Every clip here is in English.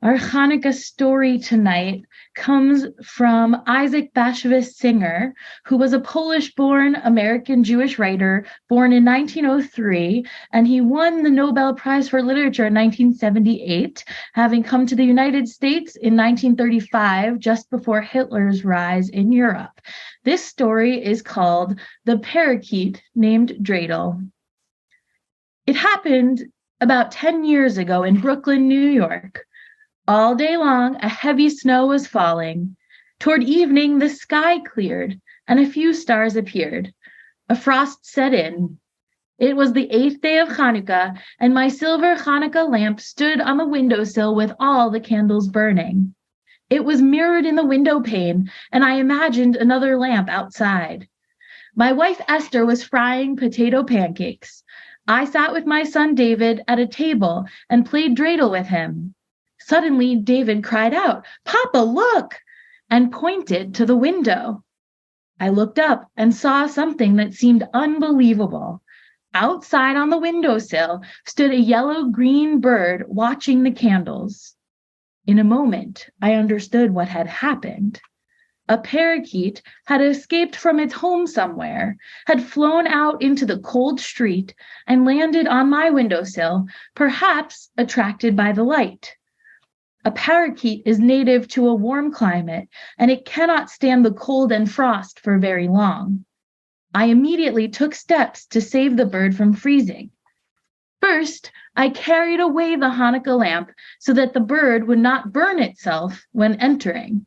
Our Hanukkah story tonight comes from Isaac Bashevis Singer, who was a Polish-born American Jewish writer born in 1903, and he won the Nobel Prize for Literature in 1978, having come to the United States in 1935, just before Hitler's rise in Europe. This story is called The Parakeet Named Dreidel. It happened about 10 years ago in Brooklyn, New York. All day long, a heavy snow was falling. Toward evening, the sky cleared, and a few stars appeared. A frost set in. It was the 8th day of Hanukkah, and my silver Hanukkah lamp stood on the windowsill with all the candles burning. It was mirrored in the window pane, and I imagined another lamp outside. My wife Esther was frying potato pancakes. I sat with my son David at a table and played dreidel with him. Suddenly, David cried out, "Papa, look!" and pointed to the window. I looked up and saw something that seemed unbelievable. Outside on the windowsill stood a yellow-green bird watching the candles. In a moment, I understood what had happened. A parakeet had escaped from its home somewhere, had flown out into the cold street, and landed on my windowsill, perhaps attracted by the light. A parakeet is native to a warm climate, and it cannot stand the cold and frost for very long. I immediately took steps to save the bird from freezing. First, I carried away the Hanukkah lamp so that the bird would not burn itself when entering.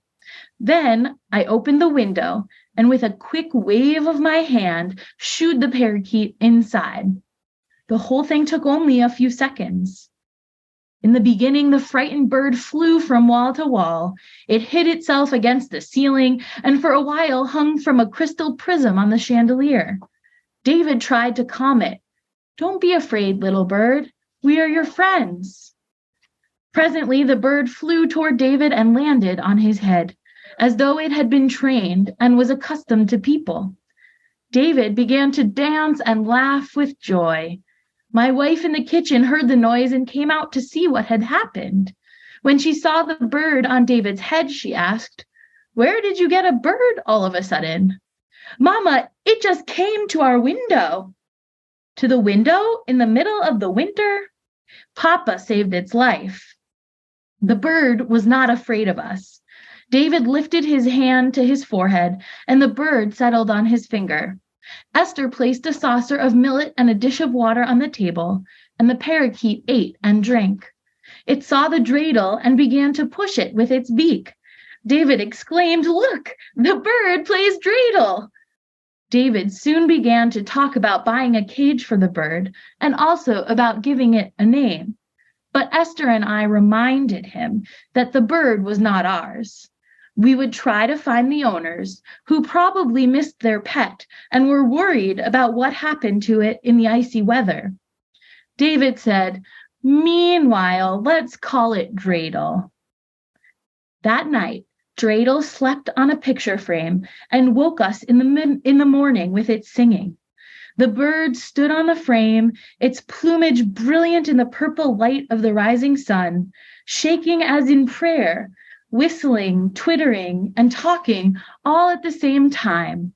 Then I opened the window and with a quick wave of my hand, shooed the parakeet inside. The whole thing took only a few seconds. In the beginning, the frightened bird flew from wall to wall. It hid itself against the ceiling and for a while hung from a crystal prism on the chandelier. David tried to calm it. "Don't be afraid, little bird. We are your friends." Presently, the bird flew toward David and landed on his head, as though it had been trained and was accustomed to people. David began to dance and laugh with joy. My wife in the kitchen heard the noise and came out to see what had happened. When she saw the bird on David's head, she asked, "Where did you get a bird all of a sudden?" "Mama, it just came to our window." "To the window in the middle of the winter?" "Papa saved its life." The bird was not afraid of us. David lifted his hand to his forehead, and the bird settled on his finger. Esther placed a saucer of millet and a dish of water on the table, and the parakeet ate and drank. It saw the dreidel and began to push it with its beak. David exclaimed, "Look, the bird plays dreidel." David soon began to talk about buying a cage for the bird and also about giving it a name. But Esther and I reminded him that the bird was not ours. We would try to find the owners, who probably missed their pet and were worried about what happened to it in the icy weather. David said, "Meanwhile, let's call it Dreidel." That night, Dreidel slept on a picture frame and woke us in the morning with its singing. The bird stood on the frame, its plumage brilliant in the purple light of the rising sun, shaking as in prayer, whistling, twittering, and talking all at the same time.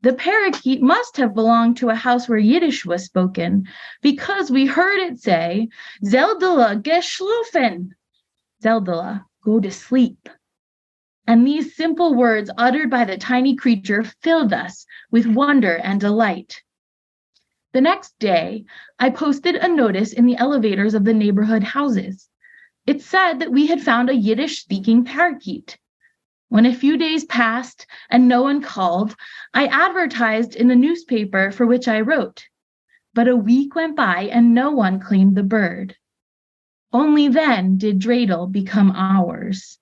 The parakeet must have belonged to a house where Yiddish was spoken, because we heard it say, "Zeldela, geh schlafen." Zeldela, go to sleep. And these simple words uttered by the tiny creature filled us with wonder and delight. The next day, I posted a notice in the elevators of the neighborhood houses. It said that we had found a Yiddish-speaking parakeet. When a few days passed and no one called, I advertised in the newspaper for which I wrote. But a week went by and no one claimed the bird. Only then did Dreidel become ours.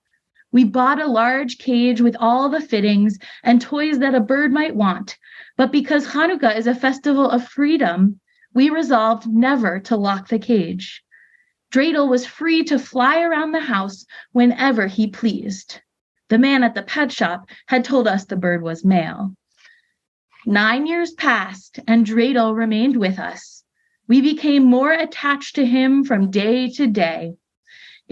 We bought a large cage with all the fittings and toys that a bird might want, but because Hanukkah is a festival of freedom, we resolved never to lock the cage. Dreidel was free to fly around the house whenever he pleased. The man at the pet shop had told us the bird was male. 9 years passed, and Dreidel remained with us. We became more attached to him from day to day.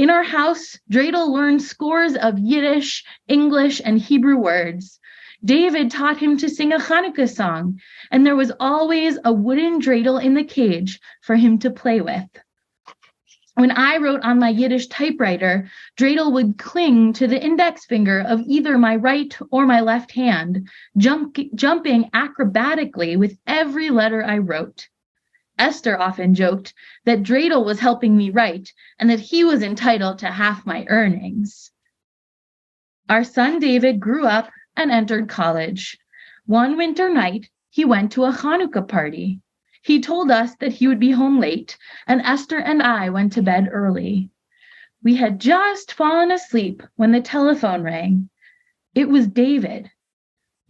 In our house, Dreidel learned scores of Yiddish, English, and Hebrew words. David taught him to sing a Hanukkah song, and there was always a wooden dreidel in the cage for him to play with. When I wrote on my Yiddish typewriter, dreidel would cling to the index finger of either my right or my left hand, jumping acrobatically with every letter I wrote. Esther often joked that Dreidel was helping me write and that he was entitled to half my earnings. Our son David grew up and entered college. One winter night, he went to a Hanukkah party. He told us that he would be home late, and Esther and I went to bed early. We had just fallen asleep when the telephone rang. It was David.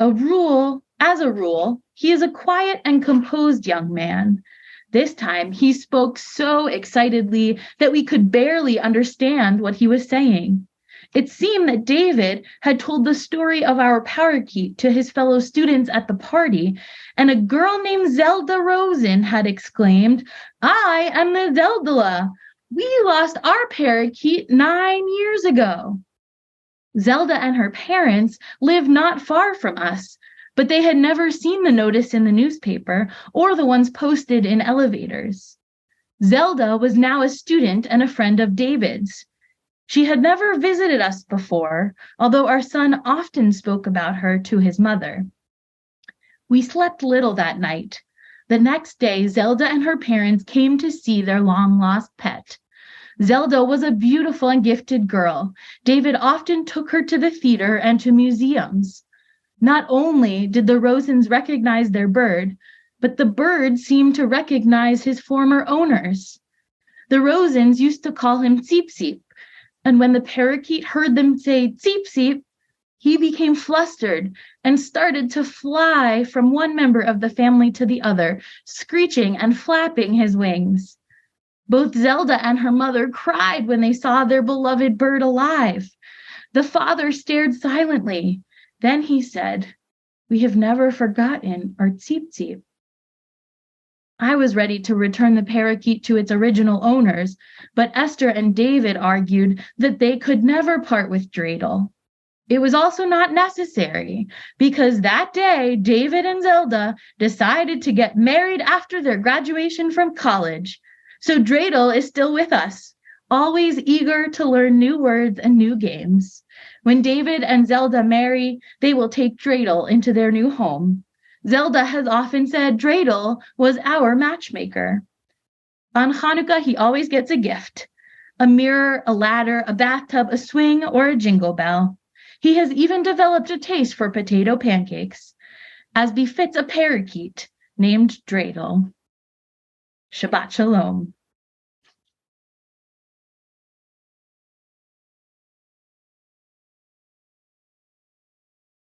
As a rule, he is a quiet and composed young man. This time, he spoke so excitedly that we could barely understand what he was saying. It seemed that David had told the story of our Parakeet to his fellow students at the party, and a girl named Zelda Rosen had exclaimed, "I am the Zeldala. We lost our Parakeet 9 years ago." Zelda and her parents lived not far from us, but they had never seen the notice in the newspaper or the ones posted in elevators. Zelda was now a student and a friend of David's. She had never visited us before, although our son often spoke about her to his mother. We slept little that night. The next day, Zelda and her parents came to see their long-lost pet. Zelda was a beautiful and gifted girl. David often took her to the theater and to museums. Not only did the Rosens recognize their bird, but the bird seemed to recognize his former owners. The Rosens used to call him Tsiip Tsiip, and when the parakeet heard them say Tsiip Tsiip, he became flustered and started to fly from one member of the family to the other, screeching and flapping his wings. Both Zelda and her mother cried when they saw their beloved bird alive. The father stared silently. Then he said, "We have never forgotten our Tsiip Tsiip." I was ready to return the parakeet to its original owners, but Esther and David argued that they could never part with Dreidel. It was also not necessary, because that day, David and Zelda decided to get married after their graduation from college. So Dreidel is still with us, always eager to learn new words and new games. When David and Zelda marry, they will take Dreidel into their new home. Zelda has often said Dreidel was our matchmaker. On Hanukkah, he always gets a gift: a mirror, a ladder, a bathtub, a swing, or a jingle bell. He has even developed a taste for potato pancakes, as befits a parakeet named Dreidel. Shabbat Shalom.